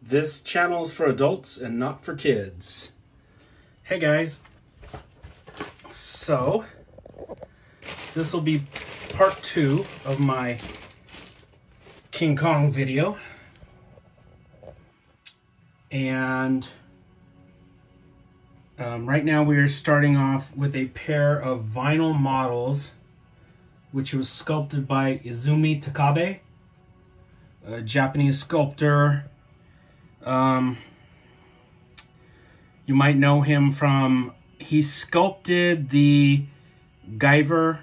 This channel is for adults and not for kids. Hey guys. So, this will be part 2 of my King Kong video. And right now we are starting off with a pair of vinyl models, which was sculpted by Izumi Takabe, a Japanese sculptor. You might know him from, he sculpted the Guyver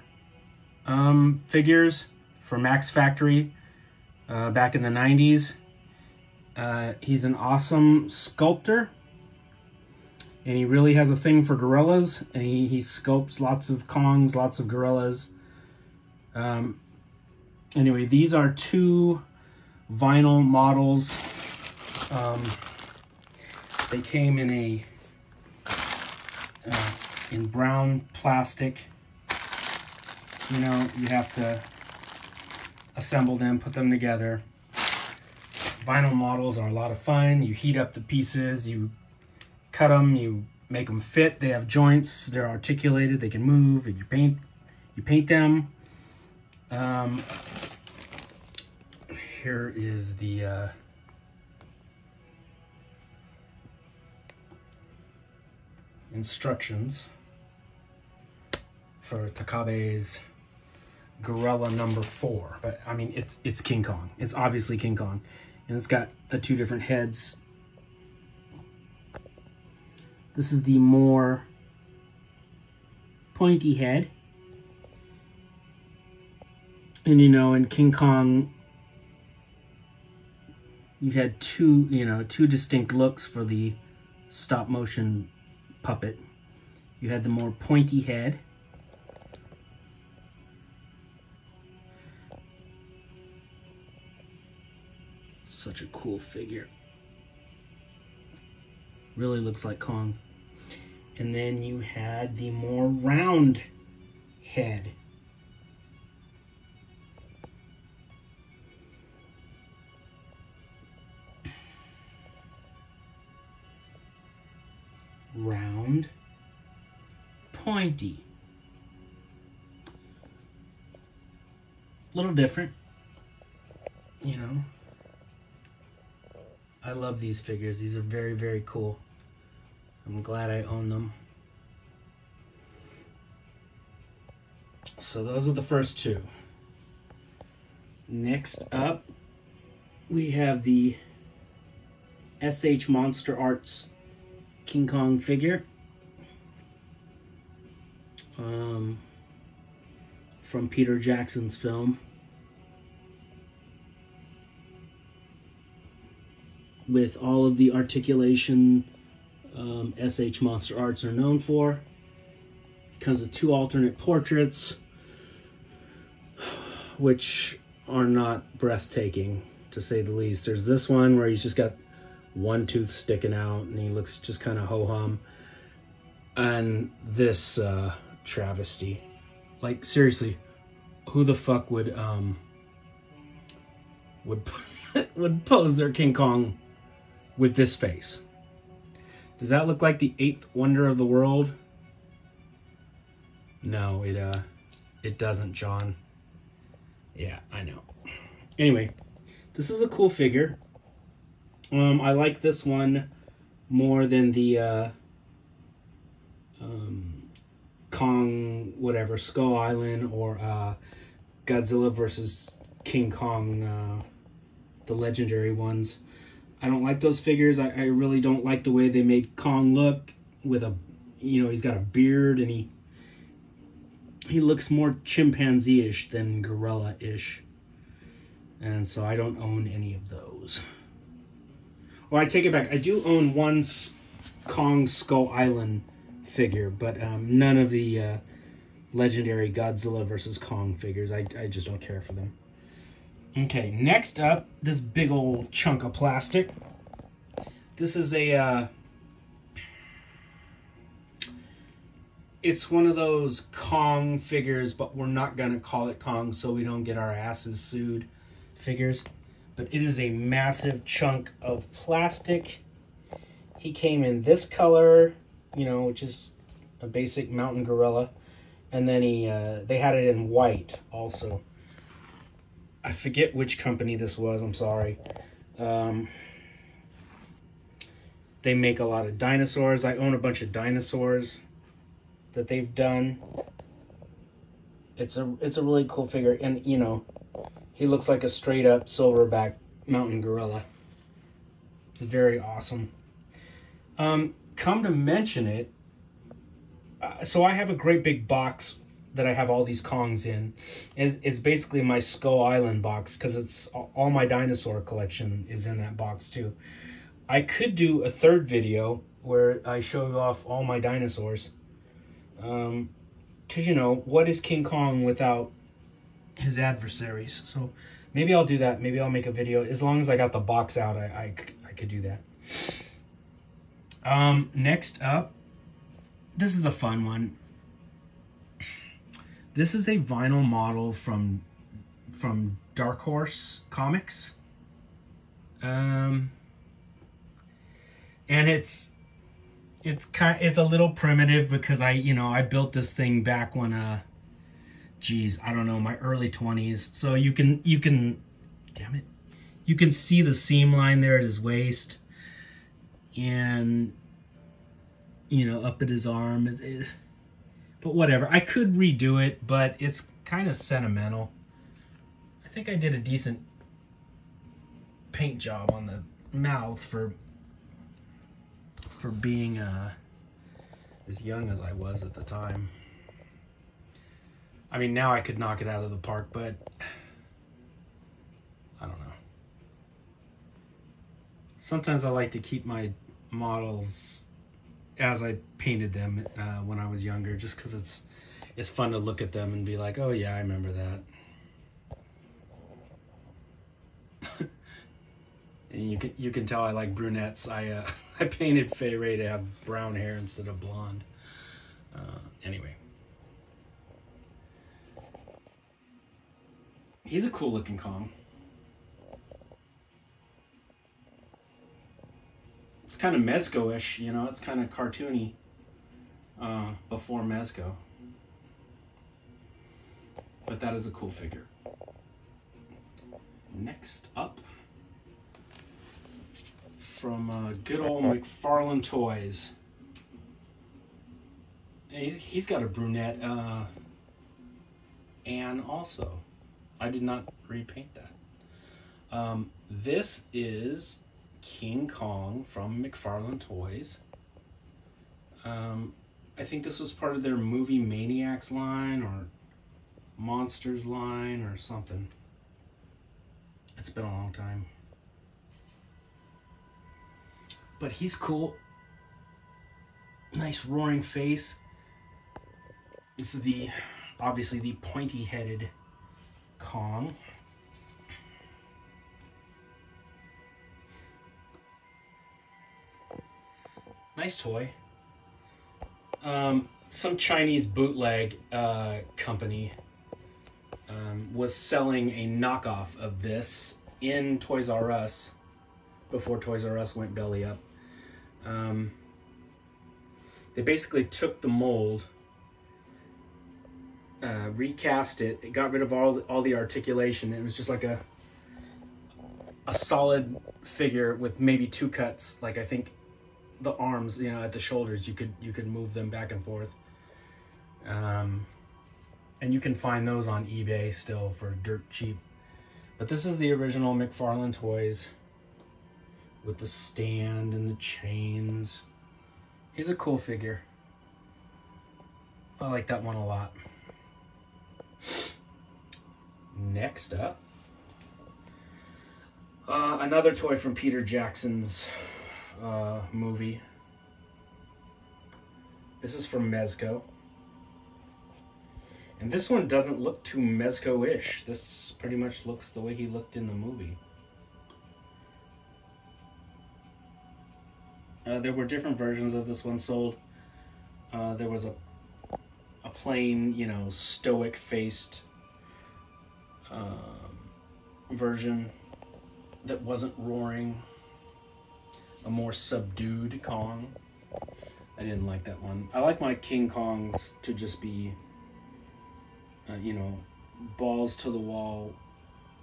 figures for Max Factory back in the 90s. He's an awesome sculptor, and he really has a thing for gorillas, and he sculpts lots of Kongs, lots of gorillas. Anyway, these are 2 vinyl models. They came in a in brown plastic. You know, you have to assemble them, put them together. Vinyl models are a lot of fun. You heat up the pieces, you cut them, you make them fit. They have joints, they're articulated, they can move, and you paint them. Here is the instructions for Takabe's Gorilla number 4. But I mean, it's King Kong. It's obviously King Kong, and it's got the 2 different heads. This is the more pointy head, and you know, in King Kong, you had two distinct looks for the stop motion puppet. You had the more pointy head, such a cool figure, really looks like Kong. And then you had the more round head. Round, pointy. A little different, you know. I love these figures. These are very, very cool. I'm glad I own them. So those are the first 2. Next up, we have the SH Monster Arts King Kong figure from Peter Jackson's film, with all of the articulation SH Monster Arts are known for. It comes with 2 alternate portraits, which are not breathtaking, to say the least. There's this one where he's just got 1 tooth sticking out, and he looks just kind of ho-hum. And this travesty. Like, seriously, who the fuck would pose their King Kong with this face? Does that look like the 8th wonder of the world? No, it doesn't, John. Yeah, I know. Anyway, this is a cool figure. I like this one more than the Kong, whatever, Skull Island, or Godzilla versus King Kong, the legendary ones. I don't like those figures. I really don't like the way they made Kong look with a, you know, he's got a beard, and he looks more chimpanzee-ish than gorilla-ish. And so I don't own any of those. Or I take it back. I do own 1 Kong Skull Island figure, but none of the legendary Godzilla versus Kong figures. I just don't care for them. Okay, next up, this big old chunk of plastic. This is a it's one of those Kong figures, but we're not gonna call it Kong so we don't get our asses sued figures. but it is a massive chunk of plastic. He came in this color, you know, which is a basic mountain gorilla. And then they had it in white also. I forget which company this was, I'm sorry. They make a lot of dinosaurs. I own a bunch of dinosaurs that they've done. It's a really cool figure, and you know, he looks like a straight up silverback mountain gorilla. It's very awesome. Come to mention it, so I have a great big box that I have all these Kongs in. It's basically my Skull Island box, because it's all my dinosaur collection is in that box too. I could do a third video where I show you off all my dinosaurs. Because, you know, what is King Kong without his adversaries? So maybe I'll do that. Maybe I'll make a video. As long as I got the box out, I could do that. Next up, this is a fun one. This is a vinyl model from Dark Horse Comics. And it's a little primitive because I built this thing back when geez, I don't know, my early 20s. So you can damn it, you can see the seam line there at his waist, and you know, up at his arm. But whatever, I could redo it, but it's kind of sentimental. I think I did a decent paint job on the mouth for being as young as I was at the time. I mean, now I could knock it out of the park, but I don't know. Sometimes I like to keep my models as I painted them when I was younger, just because it's fun to look at them and be like, oh yeah, I remember that. And you can tell I like brunettes. I painted Fay Ray to have brown hair instead of blonde. Anyway. He's a cool looking Kong. It's kind of Mezco-ish, you know, it's kind of cartoony before Mezco. But that is a cool figure. Next up, from good old Mcfarland Toys. He's got a brunette, and also, I did not repaint that. This is King Kong from Mcfarland Toys. I think this was part of their Movie Maniacs line or Monsters line or something. It's been a long time. But he's cool. Nice roaring face. This is obviously the pointy-headed Kong. Nice toy. Some Chinese bootleg company was selling a knockoff of this in Toys R Us before Toys R Us went belly up. They basically took the mold, recast it, it got rid of all the articulation. It was just like a solid figure with maybe two cuts. Like I think the arms, you know, at the shoulders, you could move them back and forth. And you can find those on eBay still for dirt cheap. But this is the original Mcfarland Toys with the stand and the chains. He's a cool figure. I like that one a lot. Next up, another toy from Peter Jackson's movie. This is from Mezco. And this one doesn't look too Mezco-ish. This pretty much looks the way he looked in the movie. There were different versions of this one sold. There was a plain, you know, stoic-faced version. that wasn't roaring, a more subdued Kong. I didn't like that one. I like my King Kongs to just be, you know, balls to the wall,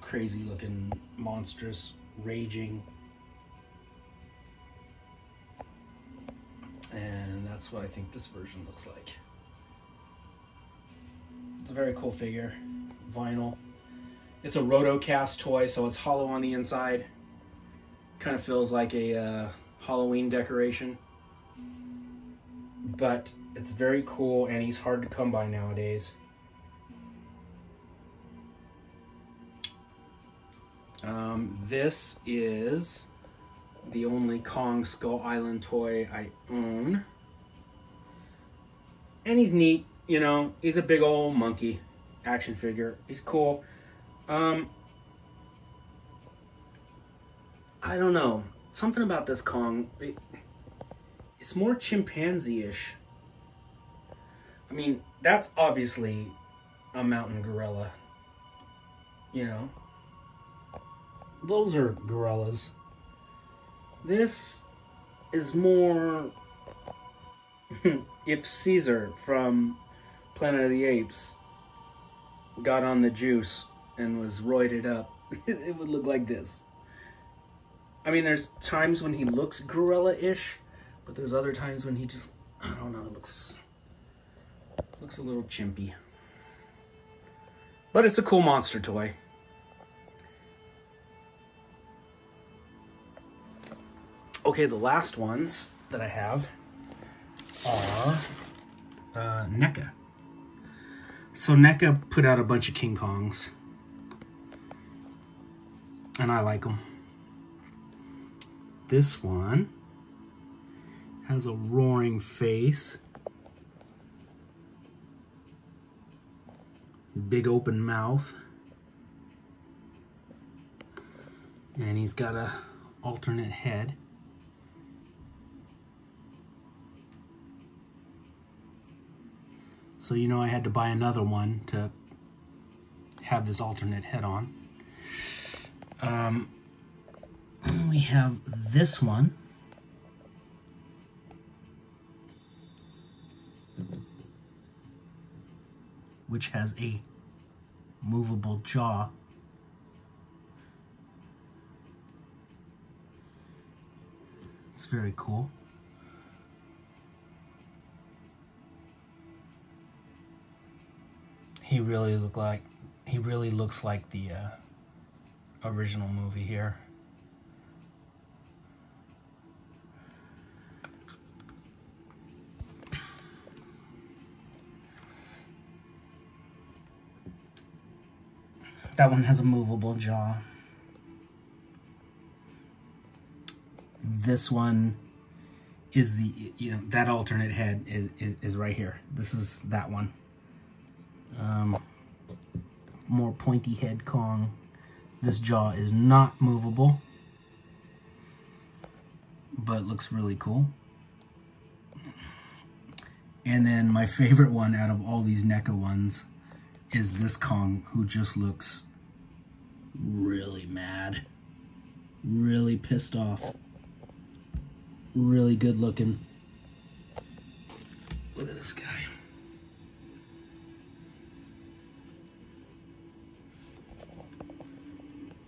crazy looking, monstrous, raging. And that's what I think this version looks like. It's a very cool figure. Vinyl. It's a rotocast toy, so it's hollow on the inside. Kind of feels like a Halloween decoration. But it's very cool, and he's hard to come by nowadays. This is the only Kong Skull Island toy I own. And he's neat, you know. He's a big old monkey action figure. He's cool. I don't know. Something about this Kong, it's more chimpanzee-ish. I mean, that's obviously a mountain gorilla, you know. Those are gorillas. This is more if Caesar from Planet of the Apes got on the juice and was roided up, it would look like this. I mean, there's times when he looks gorilla-ish, but there's other times when he just, I don't know, looks a little chimpy. But it's a cool monster toy. Okay, the last ones that I have are Neca. So Neca put out a bunch of King Kongs, and I like them. This one has a roaring face, big open mouth, and he's got a alternate head. So, you know, I had to buy another one to have this alternate head on. We have this one. Which has a movable jaw. It's very cool. He really looks like the original movie here. That one has a movable jaw. This one is the, you know, that alternate head is right here. This is that one. More pointy head Kong. This jaw is not movable, but looks really cool. And then my favorite one out of all these Neca ones is this Kong, who just looks really mad, really pissed off, really good looking. Look at this guy.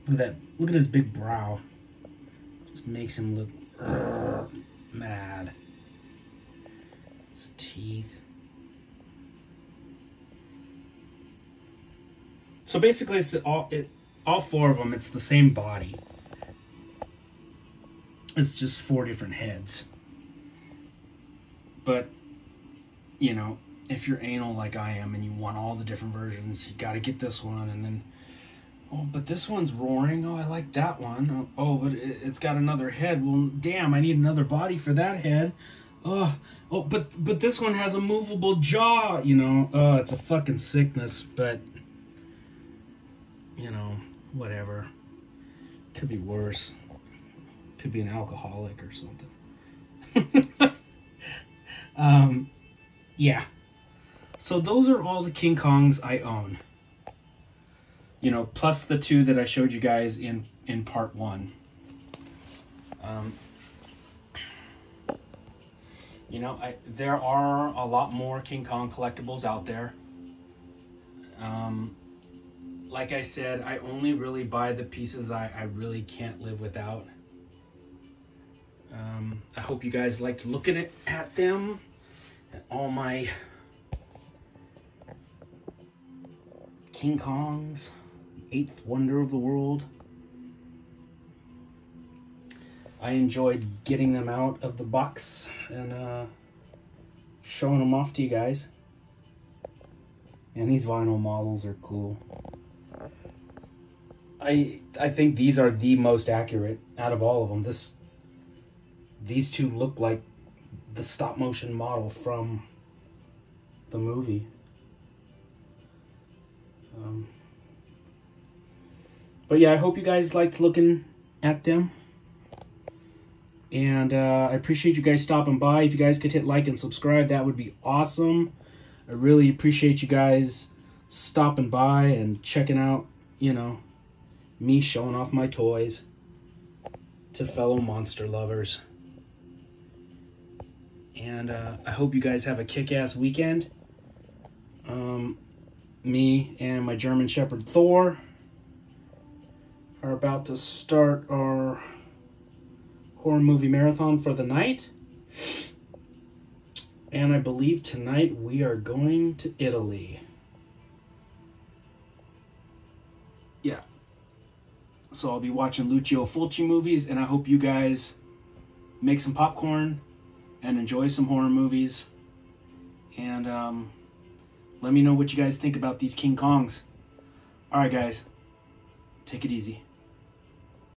Look at that. Look at his big brow. Just makes him look mad. His teeth. So basically, it's all four of them. It's the same body. It's just 4 different heads. But, you know, if you're anal like I am and you want all the different versions, you got to get this one, and then, oh, but this one's roaring. Oh, I like that one. Oh, but it's got another head. Well, damn, I need another body for that head. Oh, but this one has a movable jaw, you know. Oh, it's a fucking sickness, but, you know, whatever. Could be worse. Could be an alcoholic or something. Yeah. So those are all the King Kongs I own. You know, plus the 2 that I showed you guys in in part 1. You know, there are a lot more King Kong collectibles out there. Like I said, I only really buy the pieces I really can't live without. I hope you guys liked looking at them and all my King Kongs, 8th wonder of the world. I enjoyed getting them out of the box and showing them off to you guys. And these vinyl models are cool. I think these are the most accurate out of all of them. These two look like the stop motion model from the movie. But yeah, I hope you guys liked looking at them. And I appreciate you guys stopping by. If you guys could hit like and subscribe, that would be awesome. I really appreciate you guys stopping by and checking out, you know, me showing off my toys to fellow monster lovers. And I hope you guys have a kick-ass weekend. Me and my German Shepherd Thor are about to start our horror movie marathon for the night. And I believe tonight we are going to Italy. Yeah. So I'll be watching Lucio Fulci movies, and I hope you guys make some popcorn and enjoy some horror movies. And let me know what you guys think about these King Kongs. Alright guys, take it easy.